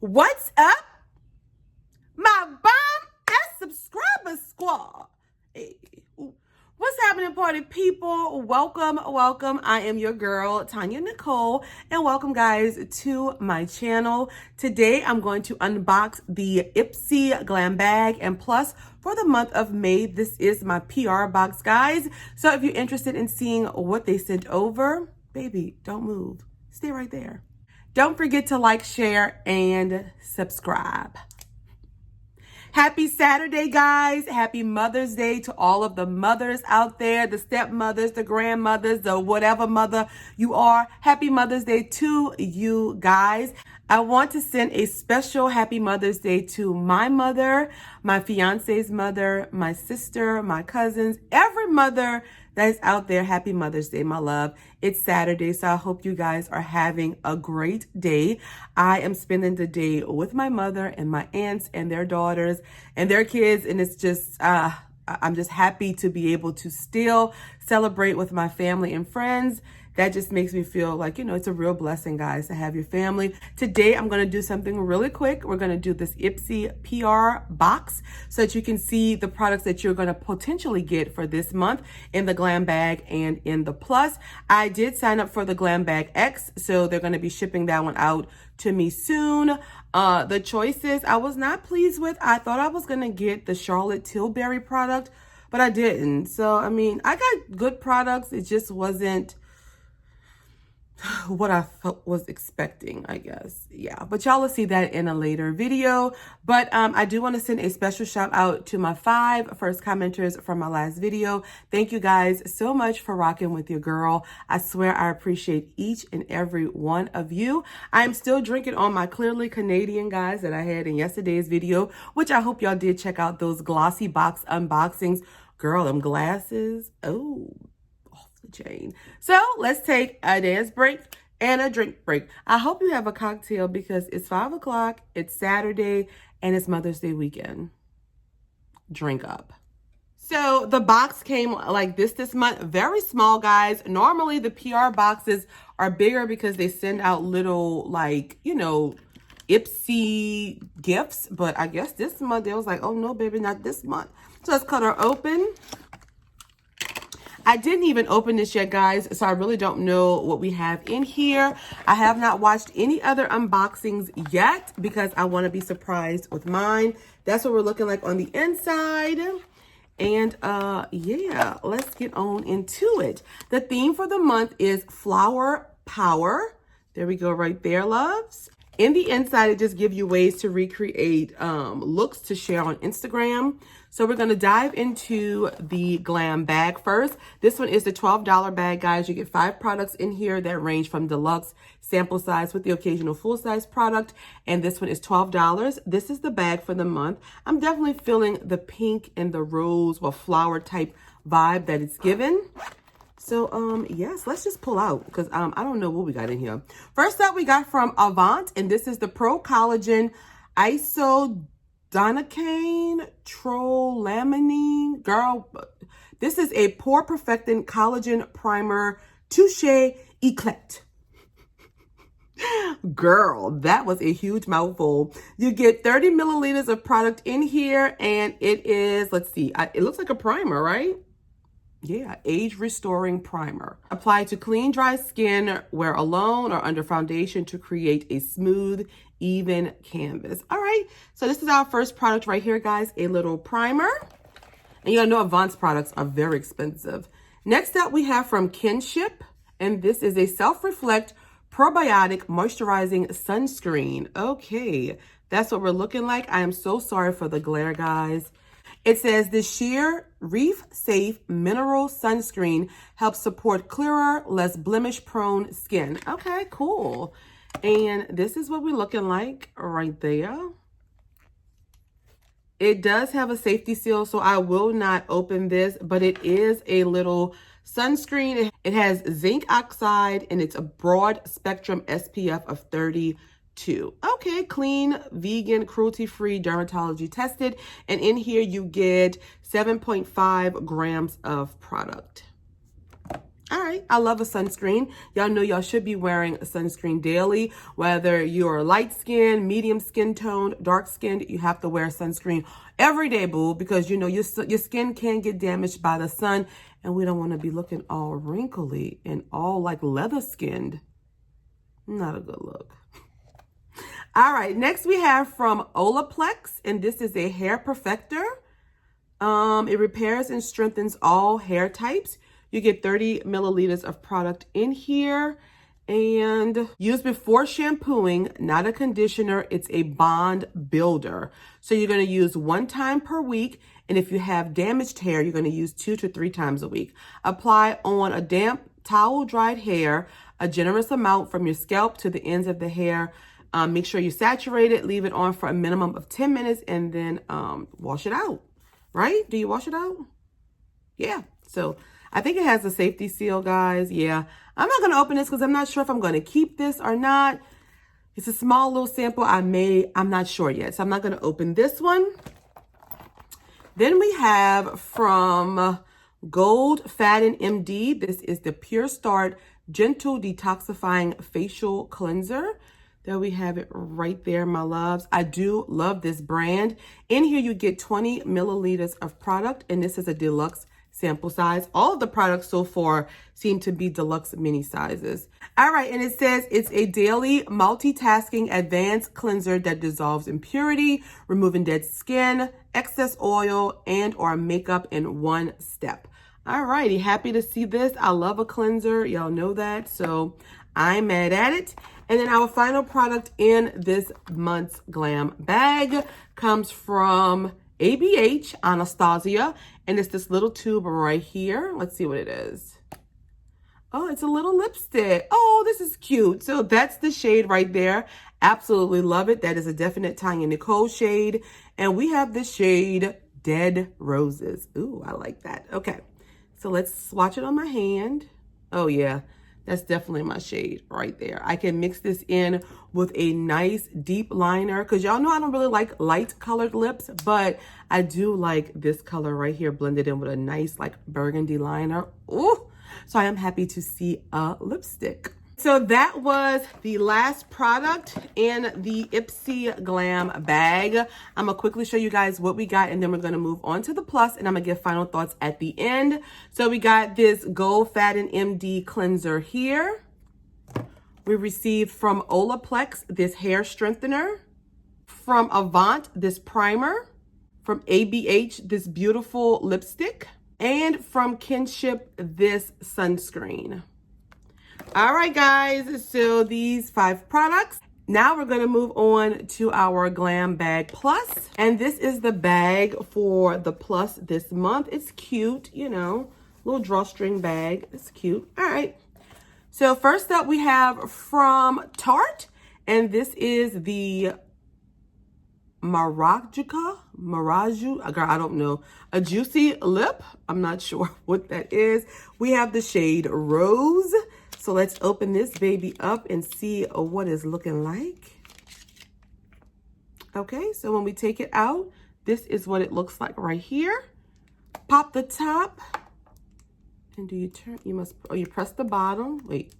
What's up, my bomb ass subscriber squad? Hey, what's happening, party people? Welcome. I am your girl, Tonyanicole, and welcome, guys, to my channel. Today, I'm going to unbox the Ipsy Glam bag, and plus, for the month of May, this is my PR box, guys. So if you're interested in seeing what they sent over, baby, don't move. Stay right there. Don't forget to like, share, and subscribe. Happy Saturday, guys. Happy Mother's Day to all of the mothers out there, the stepmothers, the grandmothers, the whatever mother you are. Happy Mother's Day to you guys. I want to send a special Happy Mother's Day to my mother, my fiance's mother, my sister, my cousins, every mother that is out there. Happy Mother's Day, my love. It's Saturday, so I hope you guys are having a great day. I am spending the day with my mother and my aunts and their daughters and their kids, and it's just, I'm just happy to be able to still celebrate with my family and friends. That just makes me feel like, it's a real blessing, guys, to have your family. Today, I'm going to do something really quick. We're going to do this Ipsy PR box so that you can see the products that you're going to potentially get for this month in the Glam Bag and in the Plus. I did sign up for the Glam Bag X, so they're going to be shipping that one out to me soon. The choices I was not pleased with. I thought I was going to get the Charlotte Tilbury product, but I didn't. So, I mean, I got good products. It just wasn't what I was expecting, I guess. Yeah, but y'all will see that in a later video. But I do want to send a special shout out to my 5 first commenters from my last video. Thank you guys so much for rocking with your girl. I swear I appreciate each and every one of you. I'm still drinking on my Clearly Canadian, guys, that I had in yesterday's video, which I hope y'all did check out those glossy box unboxings. Girl, them glasses, oh, chain. So let's take a dance break and a drink break. I hope you have a cocktail because it's 5 o'clock, it's Saturday, and it's Mother's Day weekend. Drink up. So the box came like this month, very small, guys. Normally the PR boxes are bigger because they send out little, like, Ipsy gifts, but I guess this month they was like, oh no, baby, not this month. So let's cut her open. I didn't even open this yet, guys, so I really don't know what we have in here. I have not watched any other unboxings yet because I want to be surprised with mine. That's what we're looking like on the inside. And yeah, let's get on into it. The theme for the month is Flower Power. There we go right there, loves. In the inside, it just gives you ways to recreate looks to share on Instagram. So we're going to dive into the Glam bag first. This one is the $12 bag, guys. You get 5 products in here that range from deluxe, sample size with the occasional full-size product. And this one is $12. This is the bag for the month. I'm definitely feeling the pink and the rose or flower type vibe that it's given. So, yes, let's just pull out because I don't know what we got in here. First up, we got from Avant, and this is the Pro Collagen Tonyanicole Trolaminine. Girl, this is a pore perfecting collagen primer, Touche Eclat. Girl, that was a huge mouthful. You get 30 milliliters of product in here, and it is, let's see, it looks like a primer, right? Yeah, age restoring primer. Apply to clean, dry skin, wear alone or under foundation to create a smooth, even canvas. All right, so this is our first product right here, guys, a little primer. And you gotta know Avant's products are very expensive. Next up, we have from Kinship, and this is a Self-Reflect Probiotic Moisturizing Sunscreen. Okay, that's what we're looking like. I am so sorry for the glare, guys. It says the Sheer Reef Safe Mineral Sunscreen helps support clearer, less blemish prone skin. Okay, cool. And this is what we're looking like right there. It does have a safety seal, so I will not open this, but it is a little sunscreen. It has zinc oxide and it's a broad spectrum SPF of 32. Okay, clean, vegan, cruelty-free, dermatology tested. And in here you get 7.5 grams of product. All right, I love a sunscreen. Y'all know y'all should be wearing a sunscreen daily. Whether you're light skin, medium skin tone, dark skinned, you have to wear sunscreen every day, boo, because you know your skin can get damaged by the sun, and we don't want to be looking all wrinkly and all like leather skinned. Not a good look. All right, next we have from Olaplex, and this is a hair perfector. It repairs and strengthens all hair types. You get 30 milliliters of product in here, and use before shampooing, not a conditioner. It's a bond builder. So you're going to use 1 time per week. And if you have damaged hair, you're going to use 2 to 3 times a week. Apply on a damp towel dried hair, a generous amount from your scalp to the ends of the hair. Make sure you saturate it, leave it on for a minimum of 10 minutes, and then wash it out, right? Do you wash it out? Yeah. So I think it has a safety seal, guys. Yeah. I'm not going to open this because I'm not sure if I'm going to keep this or not. It's a small little sample. I'm not sure yet. So I'm not going to open this one. Then we have from Gold Faden MD. This is the Pure Start Gentle Detoxifying Facial Cleanser. There we have it right there, my loves. I do love this brand. In here, you get 20 milliliters of product, and this is a deluxe sample size. All of the products so far seem to be deluxe mini sizes. All right, and it says it's a daily multitasking advanced cleanser that dissolves impurity, removing dead skin, excess oil, and or makeup in 1 step. All righty, happy to see this. I love a cleanser. Y'all know that, so I'm mad at it. And then our final product in this month's glam bag comes from ABH, Anastasia, and it's this little tube right here. Let's see what it is. Oh, it's a little lipstick. Oh, this is cute. So that's the shade right there. Absolutely love it. That is a definite Tonyanicole shade. And we have the shade Dead Roses. Ooh, I like that. Okay, so let's swatch it on my hand. Oh, yeah. That's definitely my shade right there. I can mix this in with a nice deep liner because y'all know I don't really like light colored lips, but I do like this color right here blended in with a nice like burgundy liner. Ooh, so I am happy to see a lipstick. So that was the last product in the Ipsy Glam bag. I'm gonna quickly show you guys what we got, and then we're gonna move on to the plus, and I'm gonna give final thoughts at the end. So we got this Gold Faden MD cleanser here. We received from Olaplex this hair strengthener. From Avant, this primer. From ABH, this beautiful lipstick. And from Kinship, this sunscreen. All right, guys, so these 5 products. Now we're going to move on to our Glam Bag Plus. And this is the bag for the Plus this month. It's cute, you know, little drawstring bag. It's cute. All right. So first up, we have from Tarte. And this is the Maraju, girl, I don't know. A juicy lip. I'm not sure what that is. We have the shade Rose. So let's open this baby up and see what it's looking like. Okay, so when we take it out, this is what it looks like right here. Pop the top. And do you turn, you press the bottom. Wait.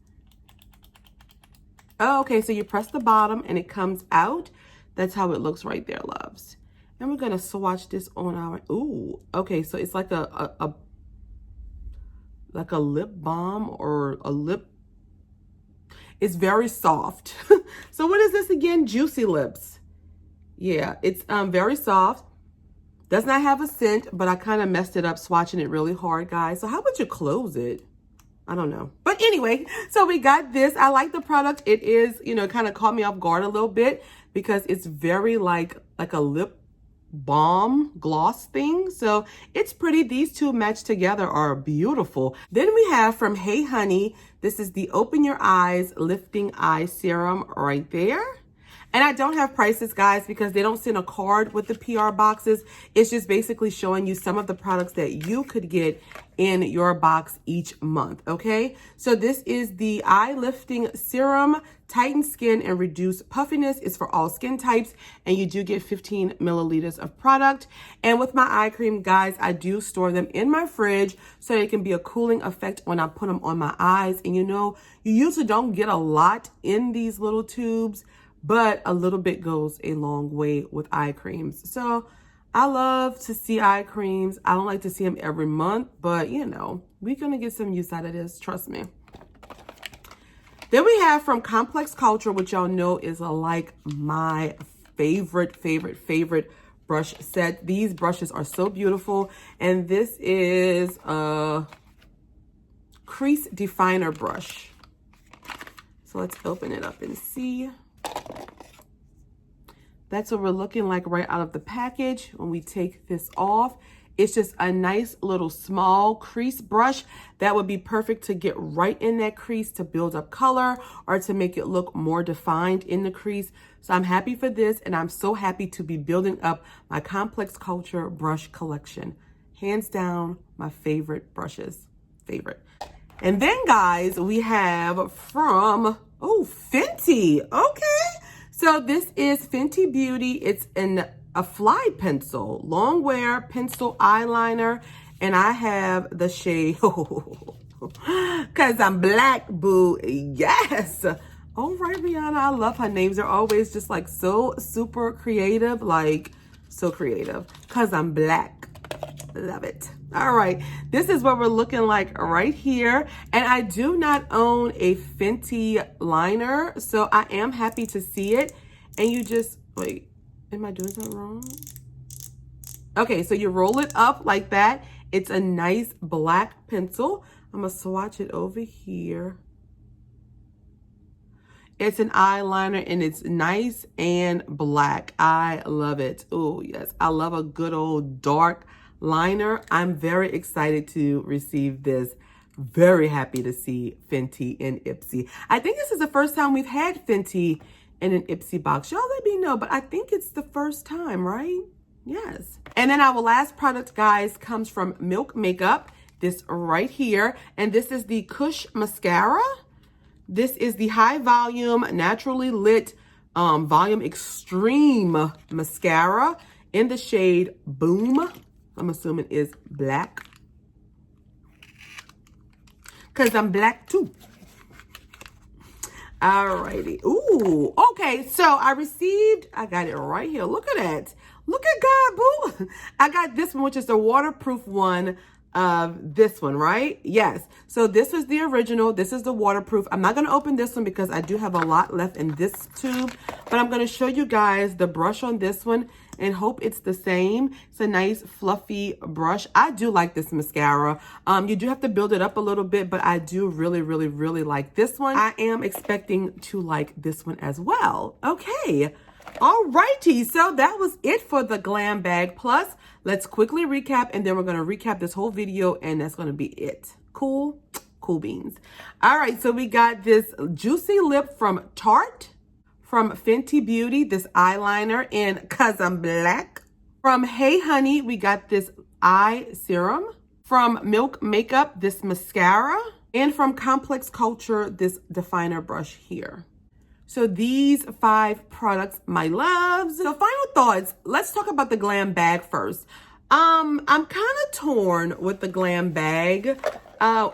Oh, okay, so you press the bottom and it comes out. That's how it looks right there, loves. And we're gonna swatch this on our, ooh, okay, so it's like a lip balm or a lip. It's very soft. So what is this again? Juicy Lips. Yeah, it's very soft. Does not have a scent, but I kind of messed it up swatching it really hard, guys. So how would you close it? I don't know. But anyway, so we got this. I like the product. It is, you know, kind of caught me off guard a little bit because it's very like a lip balm gloss thing. So it's pretty. These two matched together are beautiful. Then we have from Hey Honey, this is the Open Your Eyes Lifting Eye Serum right there. And I don't have prices, guys, because they don't send a card with the PR boxes. It's just basically showing you some of the products that you could get in your box each month, okay? So this is the Eye Lifting Serum, Tighten Skin and Reduce Puffiness. It's for all skin types, and you do get 15 milliliters of product. And with my eye cream, guys, I do store them in my fridge so it can be a cooling effect when I put them on my eyes. And you know, you usually don't get a lot in these little tubes, but a little bit goes a long way with eye creams. So I love to see eye creams. I don't like to see them every month, but you know, we're gonna get some use out of this, trust me. Then we have from Complex Culture, which y'all know is like my favorite brush set. These brushes are so beautiful. And this is a crease definer brush. So let's open it up and see. That's what we're looking like right out of the package when we take this off. It's just a nice little small crease brush that would be perfect to get right in that crease to build up color or to make it look more defined in the crease. So I'm happy for this, and I'm so happy to be building up my Complex Culture brush collection. Hands down, my favorite brushes, favorite. And then, guys, we have from, Fenty, okay. So this is Fenty Beauty. It's a fly pencil, long wear pencil eyeliner, and I have the shade, because I'm black, boo, yes. All right, Rihanna, I love her names. They're always just like so super creative, like so creative, because I'm black, love it. All right, this is what we're looking like right here, and I do not own a Fenty liner, so I am happy to see it. And you just, wait, am I doing something wrong? Okay, so you roll it up like that. It's a nice black pencil. I'm gonna swatch it over here. It's an eyeliner and it's nice and black. I love it. Oh, yes, I love a good old dark liner. I'm very excited to receive this. Very happy to see Fenty in Ipsy. I think this is the first time we've had Fenty in an Ipsy box. Y'all let me know, but I think it's the first time, right? Yes. And then our last product, guys, comes from Milk Makeup. This right here. And this is the Kush Mascara. This is the high volume, naturally lit, volume extreme mascara in the shade Boom. I'm assuming is black, because I'm black too. Alrighty. Ooh, okay. So I got it right here. Look at that. Look at God, boo. I got this one, which is the waterproof one of this one, right? Yes. So this is the original. This is the waterproof. I'm not going to open this one because I do have a lot left in this tube, but I'm going to show you guys the brush on this one and hope it's the same. It's a nice fluffy brush. I do like this mascara. You do have to build it up a little bit, but I do really like this one. I am expecting to like this one as well. Okay. All righty. So that was it for the Glam Bag Plus. Let's quickly recap, and then we're going to recap this whole video, and that's going to be it. Cool? Cool beans. All right. So we got this Juicy Lip from Tarte. From Fenty Beauty, this eyeliner in Cause I'm Black. From Hey Honey, we got this eye serum. From Milk Makeup, this mascara. And from Complex Culture, this definer brush here. So these 5 products, my loves. So final thoughts. Let's talk about the Glam Bag first. I'm kind of torn with the Glam Bag.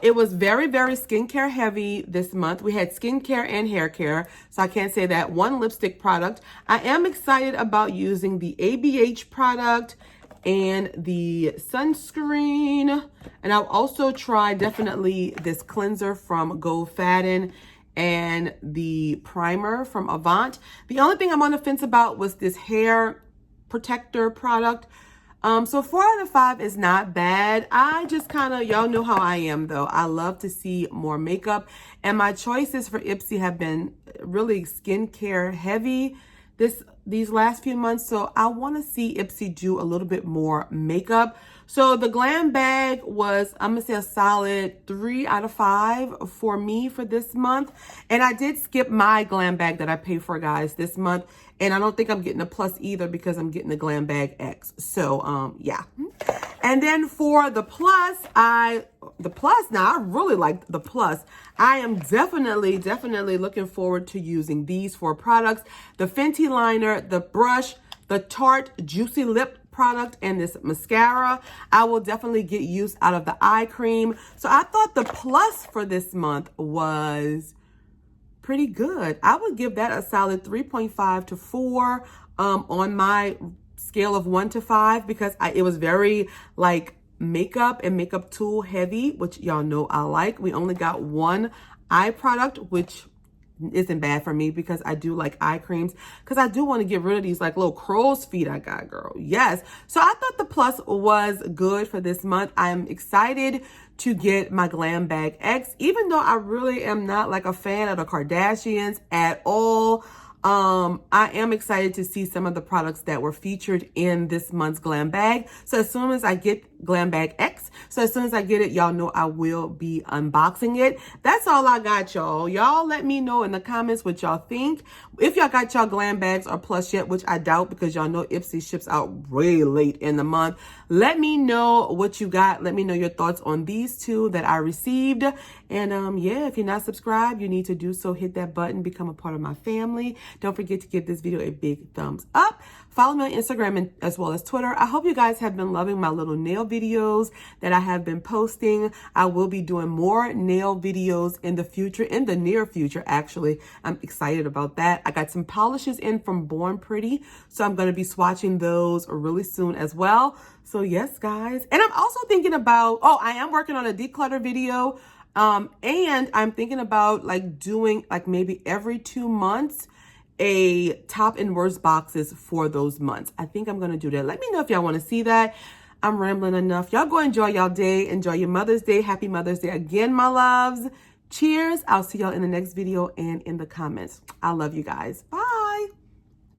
It was very skincare heavy this month. We had skincare and hair care, so I can't say that. One lipstick product. I am excited about using the ABH product and the sunscreen. And I'll also try definitely this cleanser from Gold Faden and the primer from Avant. The only thing I'm on the fence about was this hair protector product. So 4 out of 5 is not bad. I just kind of, y'all know how I am though. I love to see more makeup, and my choices for Ipsy have been really skincare heavy these last few months. So I want to see Ipsy do a little bit more makeup. So the Glam bag was, I'm going to say, a solid 3 out of 5 for me for this month. And I did skip my Glam bag that I paid for, guys, this month. And I don't think I'm getting a plus either because I'm getting the Glam bag X. So, yeah. And then for the plus, now I really like the plus. I am definitely looking forward to using these 4 products. The Fenty liner, the brush, the Tarte Juicy Lip product, and this mascara. I will definitely get use out of the eye cream. So I thought the plus for this month was pretty good. I would give that a solid 3.5 to 4 on my scale of 1 to 5 because it was very like makeup and makeup tool heavy, which y'all know I like. We only got 1 eye product, which isn't bad for me because I do like eye creams because I do want to get rid of these like little crow's feet I got, girl. Yes. So I thought the plus was good for this month. I'm excited to get my Glam Bag X, even though I really am not like a fan of the Kardashians at all. I am excited to see some of the products that were featured in this month's Glam Bag. So as soon as I get Glam Bag X, it, y'all know I will be unboxing it. That's all I got, y'all. Y'all let me know in the comments what y'all think. If y'all got y'all Glam Bags or Plus yet, which I doubt because y'all know Ipsy ships out way late in the month. Let me know what you got. Let me know your thoughts on these 2 that I received. And yeah, if you're not subscribed, you need to do so. Hit that button, become a part of my family. Don't forget to give this video a big thumbs up. Follow me on Instagram and as well as Twitter. I hope you guys have been loving my little nail videos that I have been posting. I will be doing more nail videos in the future, in the near future, actually. I'm excited about that. I got some polishes in from Born Pretty, so I'm going to be swatching those really soon as well. So yes, guys. And I'm also thinking about, I am working on a declutter video. And I'm thinking about like doing like maybe every 2 months a top and worst boxes for those months. I think I'm going to do that. Let me know if y'all want to see that. I'm rambling enough. Y'all go enjoy y'all day. Enjoy your Mother's Day. Happy Mother's Day again, my loves. Cheers. I'll see y'all in the next video and in the comments. I love you guys. Bye.